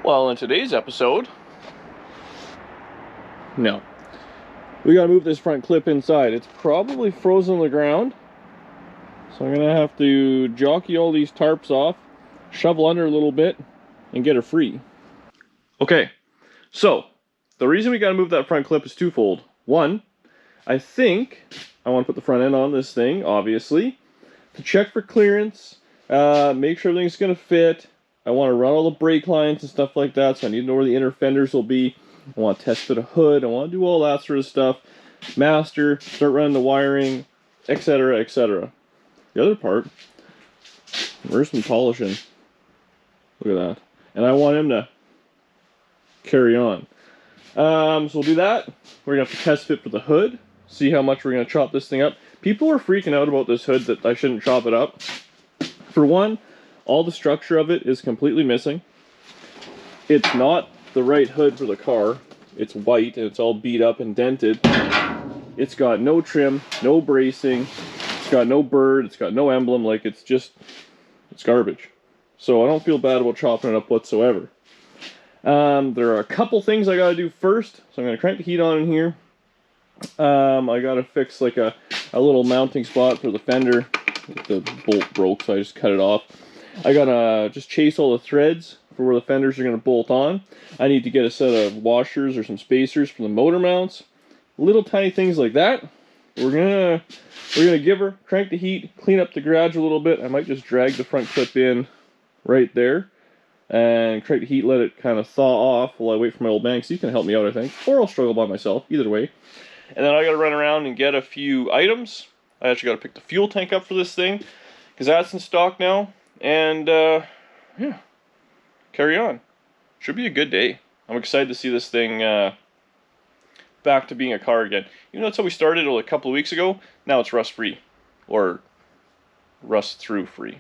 Well, in today's episode, no. We gotta move this front clip inside. It's probably frozen on the ground. So I'm gonna have to jockey all these tarps off, shovel under a little bit, and get her free. Okay, so the reason we gotta move that front clip is twofold. One, I think I want to put the front end on this thing, obviously, to check for clearance, make sure everything's gonna fit. I want to run all the brake lines and stuff like that, so I need to know where the inner fenders will be. I want to test fit a hood. I want to do all that sort of stuff. Master, start running the wiring, etc., etc. The other part, where's some polishing? Look at that. And I want him to carry on. So we'll do that. We're going to have to test fit for the hood, see how much we're going to chop this thing up. People are freaking out about this hood that I shouldn't chop it up. For one, all the structure of it is completely missing. It's not the right hood for the car. It's white and it's all beat up and dented. It's got no trim, no bracing. It's got no bird. It's got no emblem. Like, it's garbage. So I don't feel bad about chopping it up whatsoever. There are a couple things I gotta do first. So I'm gonna crank the heat on in here. I gotta fix like a little mounting spot for the fender. The bolt broke, so I just cut it off. I gotta just chase all the threads for where the fenders are gonna bolt on. I need to get a set of washers or some spacers for the motor mounts. Little tiny things like that. We're gonna give her, crank the heat, clean up the garage a little bit. I might just drag the front clip in right there and crank the heat, let it kind of thaw off while I wait for my old man, because he can help me out, I think. Or I'll struggle by myself, either way. And then I gotta run around and get a few items. I actually gotta pick the fuel tank up for this thing, because that's in stock now. And, yeah, carry on. Should be a good day. I'm excited to see this thing back to being a car again. You know, that's how we started a couple of weeks ago. Now it's rust-free. Or rust-through free.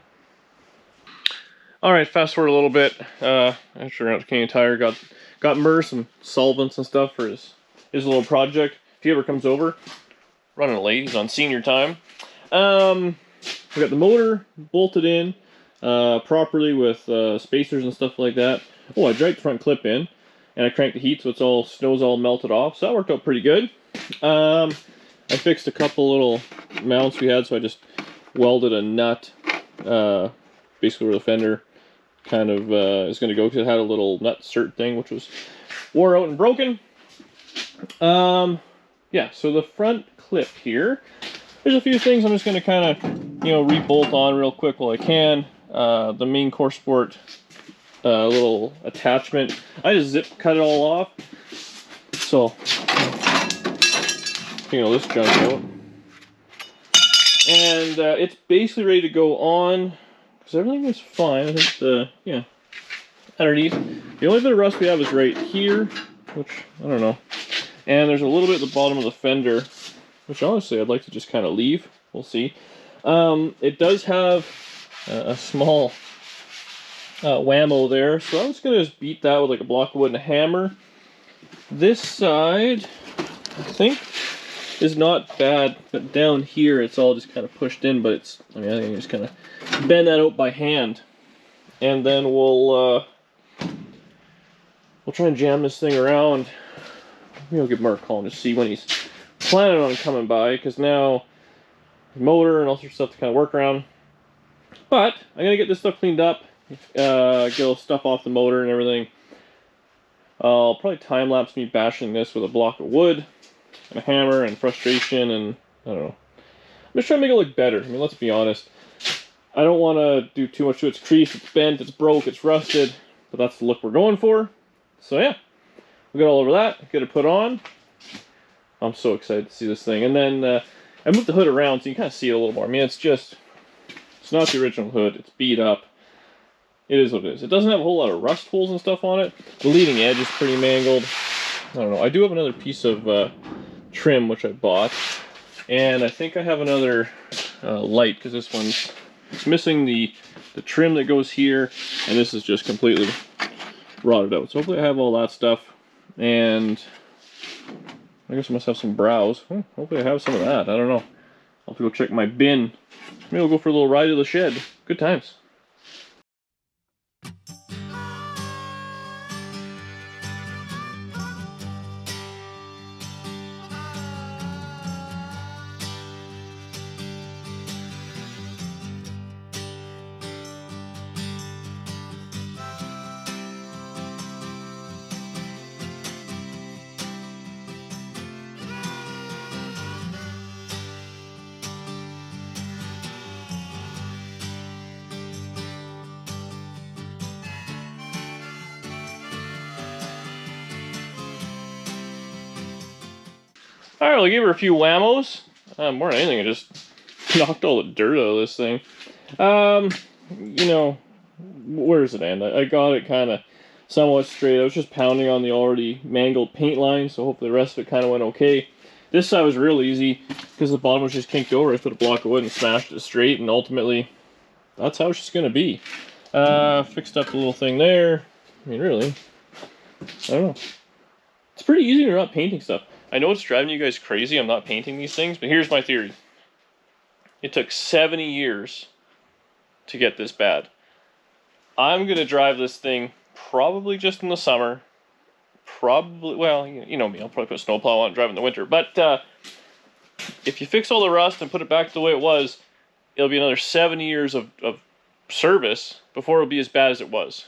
Alright, fast forward a little bit. After out to Canadian Tire, got Murr some solvents and stuff for his little project. If he ever comes over, running late, he's on senior time. We got the motor bolted in properly with spacers and stuff like that. Oh, I dragged the front clip in, and I cranked the heat so snow's all melted off. So that worked out pretty good. I fixed a couple little mounts we had, so I just welded a nut, basically where the fender kind of is going to go, because it had a little nut cert thing which was wore out and broken. Yeah, so the front clip here, there's a few things I'm just going to kind of, re-bolt on real quick while I can. The main core sport little attachment, I just zip cut it all off. So, this junk out. And it's basically ready to go on, because everything is fine. I think underneath. The only bit of rust we have is right here, which, I don't know. And there's a little bit at the bottom of the fender, which honestly I'd like to just kind of leave. We'll see. It does have a small whammo there, so I'm just going to just beat that with like a block of wood and a hammer. This side, I think, is not bad, but down here it's all just kind of pushed in, but I think just kind of bend that out by hand. And then we'll try and jam this thing around. Maybe I'll give Mark a call and just see when he's planning on coming by, because now the motor and all sorts of stuff to kind of work around. But I'm gonna get this stuff cleaned up, get all stuff off the motor and everything. I'll probably time lapse me bashing this with a block of wood and a hammer and frustration, and I don't know. I'm just trying to make it look better. I mean, let's be honest. I don't want to do too much to it. It's creased, it's bent, it's broke, it's rusted, but that's the look we're going for. So yeah, we'll get all over that, get it put on. I'm so excited to see this thing. And then I moved the hood around so you can kind of see it a little more. I mean, it's not the original hood. It's beat up. It is what it is. It doesn't have a whole lot of rust holes and stuff on it. The leading edge is pretty mangled. I don't know. I do have another piece of trim which I bought, and I think I have another light, because this one's missing the trim that goes here, and this is just completely rotted out. So hopefully I have all that stuff, and I guess I must have some browse. Hopefully I have some of that. I don't know. I'll have to go check my bin. Maybe we'll go for a little ride to the shed. Good times. Alright, I'll give her a few whammos. More than anything, I just knocked all the dirt out of this thing. You know, where does it end? I got it kind of somewhat straight. I was just pounding on the already mangled paint line, so hopefully the rest of it kind of went okay. This side was real easy because the bottom was just kinked over. I put a block of wood and smashed it straight, and ultimately that's how it's just going to be. Fixed up the little thing there. I mean, really, I don't know. It's pretty easy when you're not painting stuff. I know it's driving you guys crazy I'm not painting these things, but here's my theory. It took 70 years to get this bad. I'm going to drive this thing probably just in the summer. Probably, well, you know me, I'll probably put a snowplow on and drive in the winter. But if you fix all the rust and put it back the way it was, it'll be another 70 years of service before it'll be as bad as it was.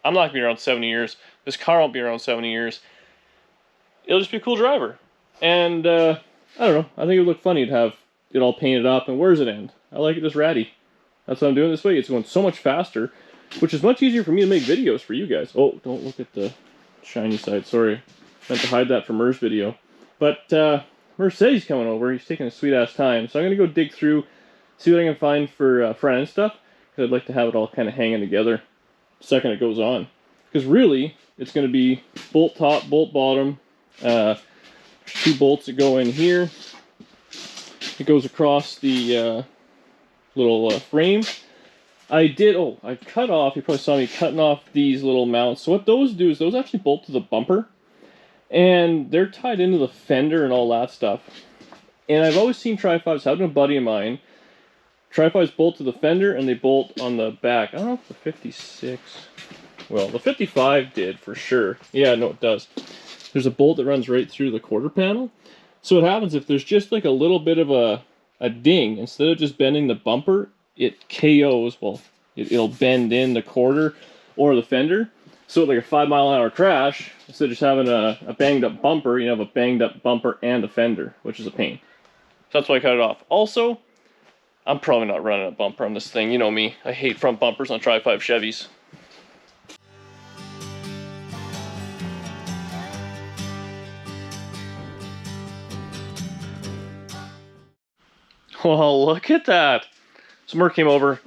I'm not going to be around 70 years. This car won't be around 70 years. It'll just be a cool driver. And, I don't know, I think it would look funny to have it all painted up. And where does it end? I like it just ratty. That's what I'm doing this way. It's going so much faster, which is much easier for me to make videos for you guys. Oh, don't look at the shiny side, sorry. Meant to hide that from Mer's video. But, Mer said he's coming over. He's taking a sweet-ass time. So I'm going to go dig through, see what I can find for front end stuff. Because I'd like to have it all kind of hanging together the second it goes on. Because really, it's going to be bolt top, bolt bottom. 2 bolts that go in here. It goes across the little frame. I cut off, you probably saw me cutting off these little mounts. So what those do is those actually bolt to the bumper. And they're tied into the fender and all that stuff. And I've always seen Tri-5s, having a buddy of mine, Tri-5s bolt to the fender and they bolt on the back. I don't know if the 56, well, the 55 did for sure. Yeah, no, it does. There's a bolt that runs right through the quarter panel. So what happens if there's just like a little bit of a ding, instead of just bending the bumper, it KOs, well, it'll bend in the quarter or the fender. So like a 5-mile-an-hour crash, instead of just having a banged up bumper, you have a banged up bumper and a fender, which is a pain. So that's why I cut it off. Also, I'm probably not running a bumper on this thing. You know me, I hate front bumpers on Tri-5 Chevys. Well, look at that. So Merc came over,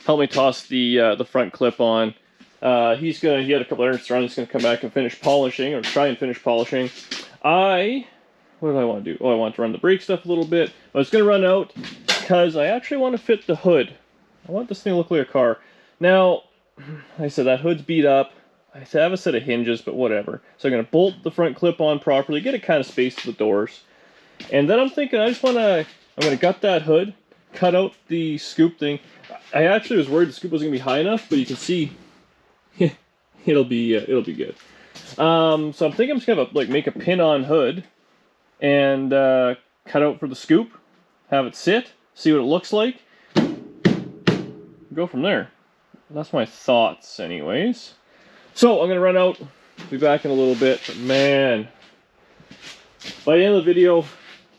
helped me toss the front clip on. He had a couple errands to run. He's gonna come back and finish polishing, or try and finish polishing. What did I want to do? Oh, I want to run the brake stuff a little bit. I was gonna run out because I actually want to fit the hood. I want this thing to look like a car. Now, like I said, that hood's beat up. I have a set of hinges, but whatever. So I'm gonna bolt the front clip on properly, get it kind of spaced to the doors. And then I'm thinking I'm gonna gut that hood, cut out the scoop thing. I actually was worried the scoop wasn't gonna be high enough, but you can see it'll be good. So I'm thinking I'm just gonna make a pin-on hood and cut out for the scoop, have it sit, see what it looks like, go from there. That's my thoughts, anyways. So I'm gonna run out, be back in a little bit. But man, by the end of the video,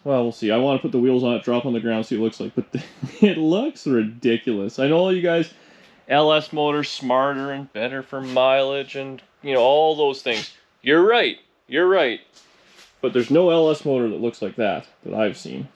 well, we'll see. I want to put the wheels on it, drop on the ground, see what it looks like. But it looks ridiculous. I know all you guys, LS motors smarter and better for mileage and, you know, all those things. You're right. You're right. But there's no LS motor that looks like that I've seen.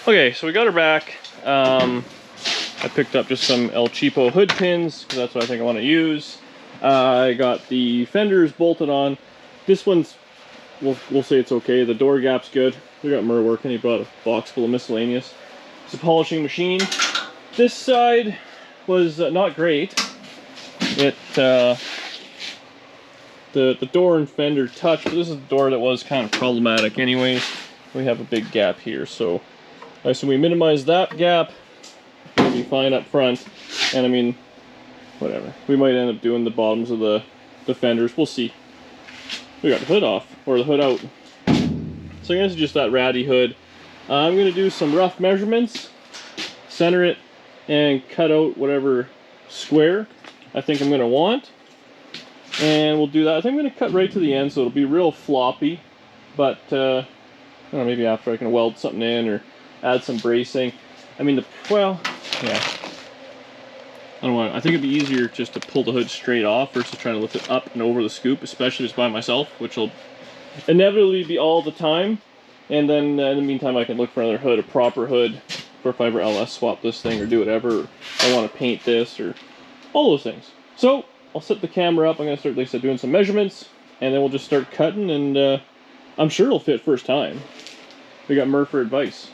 Okay, so we got her back. I picked up just some El Cheapo hood pins, because that's what I think I want to use. I got the fenders bolted on. This one's, we'll say it's okay. The door gap's good. We got Mur working. He brought a box full of miscellaneous. It's a polishing machine. This side was not great. it the door and fender touch, but this is the door that was kind of problematic anyways. We have a big gap here, so we minimize that gap, it'll be fine up front. And I mean, whatever, we might end up doing the bottoms of the fenders, we'll see. We got the hood off, or the hood out. So I guess it's just that ratty hood. I'm going to do some rough measurements, center it, and cut out whatever square I think I'm going to want. And we'll do that. I think I'm going to cut right to the end, so it'll be real floppy. But, I don't know, maybe after I can weld something in or add some bracing. I mean, well, yeah. I don't want. I think it'd be easier just to pull the hood straight off versus trying to lift it up and over the scoop, especially if it's by myself, which will inevitably be all the time. And then in the meantime, I can look for another hood, a proper hood, for if I ever LS swap this thing or do whatever. Or I want to paint this or all those things. So I'll set the camera up. I'm gonna start, like I said, doing some measurements, and then we'll just start cutting. And I'm sure it'll fit first time. We got Murph for advice.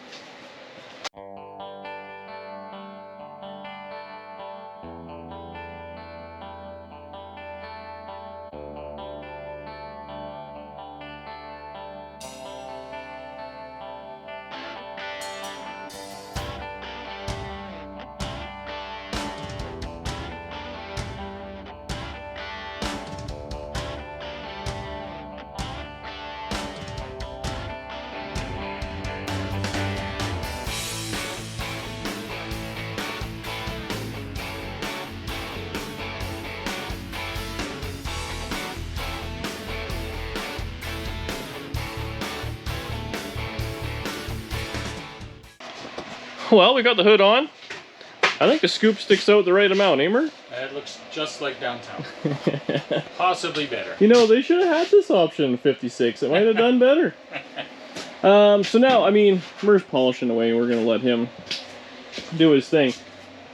Well, we got the hood on. I think the scoop sticks out the right amount, eh, Mer? It looks just like downtown. Possibly better. You know, they should have had this option in 56. It might have done better. So now, I mean, Mer's polishing away. We're going to let him do his thing.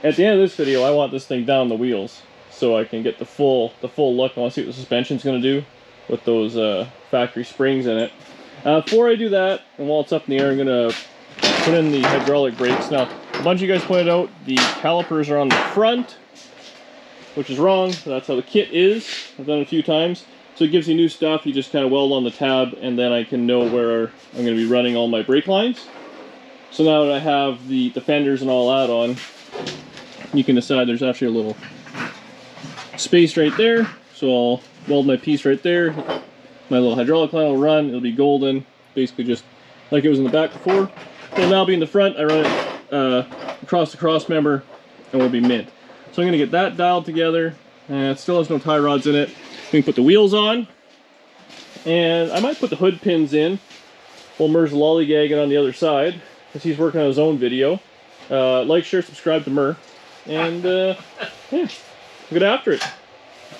At the end of this video, I want this thing down the wheels so I can get the full look. I want to see what the suspension's going to do with those factory springs in it. Before I do that, and while it's up in the air, I'm going to put in the hydraulic brakes. Now, a bunch of you guys pointed out the calipers are on the front, which is wrong. That's how the kit is. I've done it a few times. So it gives you new stuff. You just kind of weld on the tab, and then I can know where I'm going to be running all my brake lines. So now that I have the fenders and all that on, you can decide there's actually a little space right there. So I'll weld my piece right there. My little hydraulic line will run. It'll be golden. Basically just like it was in the back before. It'll now be in the front. I run it across the cross member, and we'll be mint. So I'm going to get that dialed together. It still has no tie rods in it. We can put the wheels on, and I might put the hood pins in while Mer's lollygagging on the other side, because he's working on his own video. Like, share, subscribe to Mer, and yeah, we'll get after it.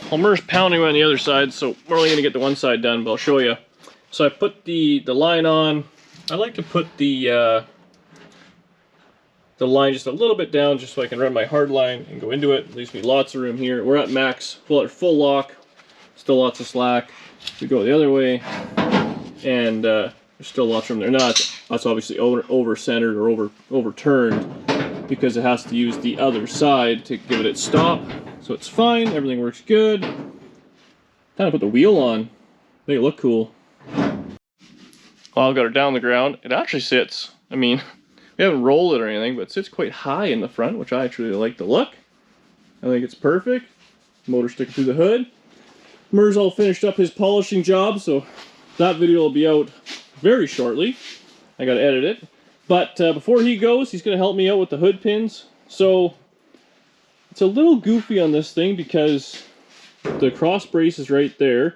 Well, Mer's pounding on the other side, so we're only going to get the one side done, but I'll show you. So I put the line on. I like to put the line just a little bit down, just so I can run my hard line and go into it. Leaves me lots of room here. We're at max, full lock, still lots of slack. We go the other way, and there's still lots of room there. Now that's obviously over-centered or overturned, because it has to use the other side to give it its stop. So it's fine, everything works good. Time to put the wheel on, make it look cool. Well, I've got it down the ground. It actually sits, I mean, we haven't rolled it or anything, but it sits quite high in the front, which I actually like the look. I think it's perfect. Motor sticking through the hood. Mer's all finished up his polishing job, so that video will be out very shortly. I gotta edit it. But before he goes, he's gonna help me out with the hood pins. So it's a little goofy on this thing because the cross brace is right there.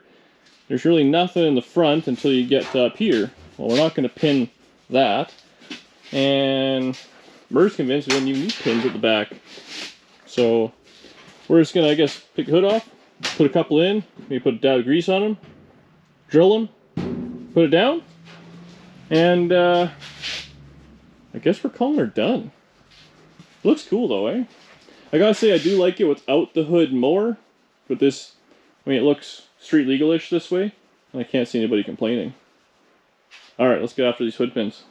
There's really nothing in the front until you get up here. Well, we're not gonna pin that. And Mer's convinced we don't even need pins at the back. So we're just gonna, I guess, pick the hood off, put a couple in, maybe put a dab of grease on them, drill them, put it down, and I guess we're calling her done. Looks cool though, eh? I gotta say, I do like it without the hood more, but this, I mean, it looks street legal-ish this way, and I can't see anybody complaining. Alright, let's get after these hood pins.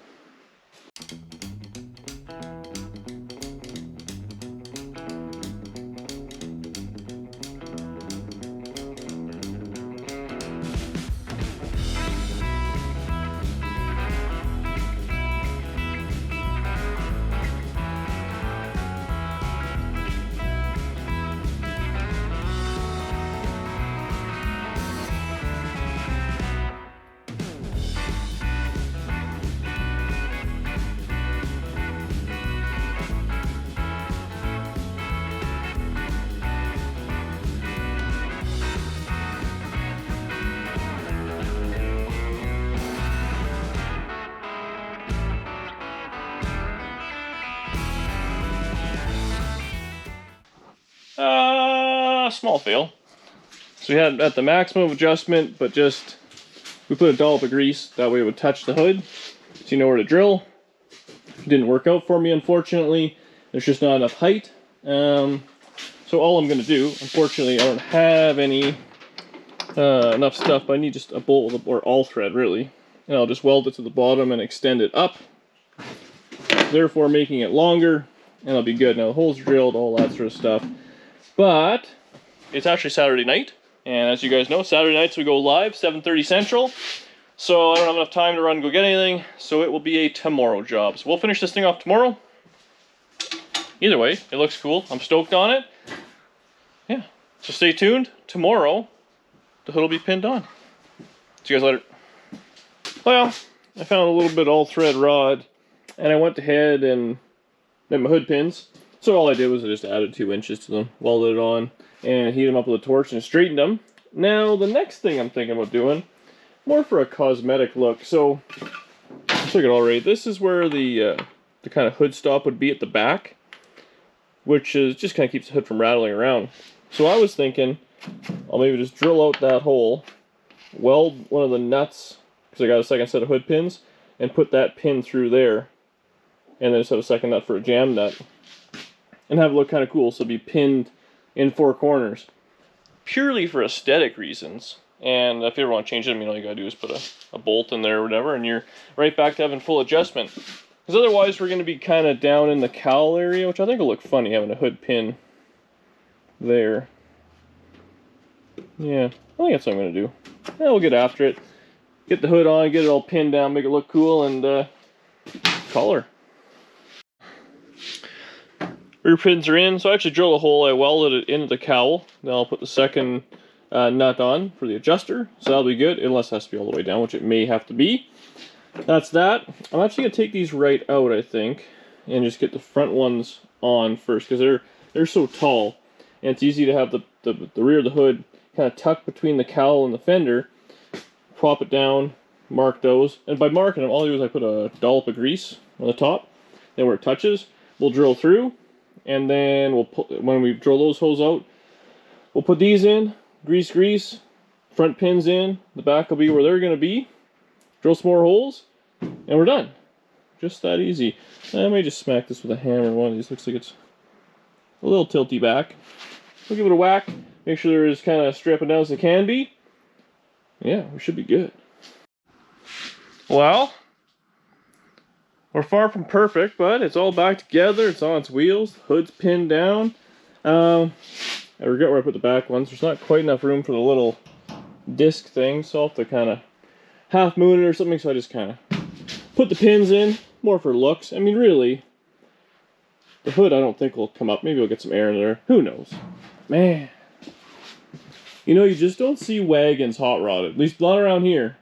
Small fail. So we had it at the maximum adjustment, but just, we put a dollop of grease, that way it would touch the hood, so you know where to drill. It didn't work out for me, unfortunately. There's just not enough height. So all I'm gonna do, unfortunately, I don't have any enough stuff, but I need just a bolt or all thread, really. And I'll just weld it to the bottom and extend it up, therefore making it longer, and I'll be good. Now the hole's drilled, all that sort of stuff. But it's actually Saturday night, and as you guys know, Saturday nights we go live, 7:30 Central. So I don't have enough time to run and go get anything, so it will be a tomorrow job. So we'll finish this thing off tomorrow. Either way, it looks cool. I'm stoked on it. Yeah, so stay tuned. Tomorrow, the hood will be pinned on. See you guys later. Well, I found a little bit of all-thread rod, and I went ahead and made my hood pins. So all I did was I just added 2 inches to them, welded it on, and heated them up with a torch and straightened them. Now, the next thing I'm thinking about doing, more for a cosmetic look. So, let's look at all right. This is where the kind of hood stop would be at the back, which is just kind of keeps the hood from rattling around. So I was thinking, I'll maybe just drill out that hole, weld one of the nuts, because I got a second set of hood pins, and put that pin through there, and then just have a second nut for a jam nut, and have it look kind of cool. So it'll be pinned in 4 corners, purely for aesthetic reasons. And if you ever want to change them, you know, all you gotta do is put a bolt in there or whatever, and you're right back to having full adjustment. Because otherwise we're going to be kind of down in the cowl area, which I think will look funny, having a hood pin there. Yeah, I think that's what I'm going to do. Yeah, we'll get after it. Get the hood on, get it all pinned down, make it look cool, and color. Rear pins are in, so I actually drilled a hole, I welded it into the cowl. Then I'll put the second nut on for the adjuster, so that'll be good, unless it has to be all the way down, which it may have to be. That's that. I'm actually going to take these right out, I think, and just get the front ones on first, because they're so tall, and it's easy to have the rear of the hood kind of tucked between the cowl and the fender. Prop it down, mark those, and by marking them, all I do is I put a dollop of grease on the top, then where it touches, we'll drill through, and then we'll put, when we drill those holes out, we'll put these in, grease, front pins in, the back will be where they're going to be, drill some more holes, and we're done. Just that easy. I may just smack this with a hammer. One of these looks like it's a little tilty back. We'll give it a whack, make sure they're as kind of strapping down as they can be. Yeah, we should be good. Well, we're far from perfect, but it's all back together. It's on its wheels. The hood's pinned down. I regret where I put the back ones. There's not quite enough room for the little disc thing, so I'll have to kind of half moon it or something, so I just kind of put the pins in, more for looks. I mean, really, the hood I don't think will come up. Maybe we'll get some air in there. Who knows? Man. You know, you just don't see wagons hot rodded, at least not around here.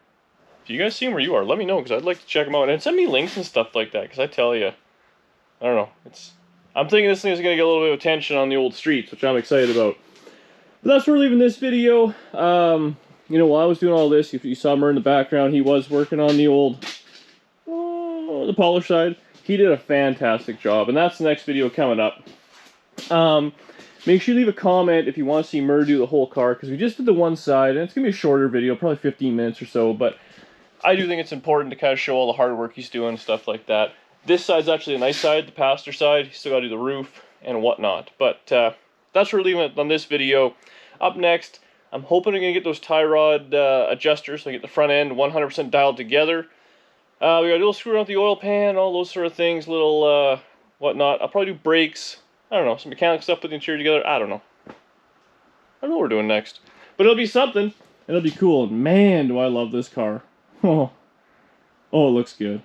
If you guys see them where you are, let me know, because I'd like to check them out. And send me links and stuff like that, because I tell you, I don't know. I'm thinking this thing is going to get a little bit of attention on the old streets, which I'm excited about. But that's where we're leaving this video. You know, while I was doing all this, if you saw Murr in the background, he was working on the old, the polish side. He did a fantastic job, and that's the next video coming up. Make sure you leave a comment if you want to see Murr do the whole car, because we just did the one side, and it's going to be a shorter video, probably 15 minutes or so, but I do think it's important to kind of show all the hard work he's doing and stuff like that. This side's actually a nice side, the passenger side. He's still got to do the roof and whatnot, but that's where we're leaving it on this video. Up next, I'm hoping I'm going to get those tie rod adjusters, so I get the front end 100% dialed together. We got a little screw around with the oil pan, all those sort of things, little whatnot. I'll probably do brakes. I don't know, some mechanical stuff, put the interior together. I don't know. I don't know what we're doing next. But it'll be something. It'll be cool. Man, do I love this car. Oh, it looks good.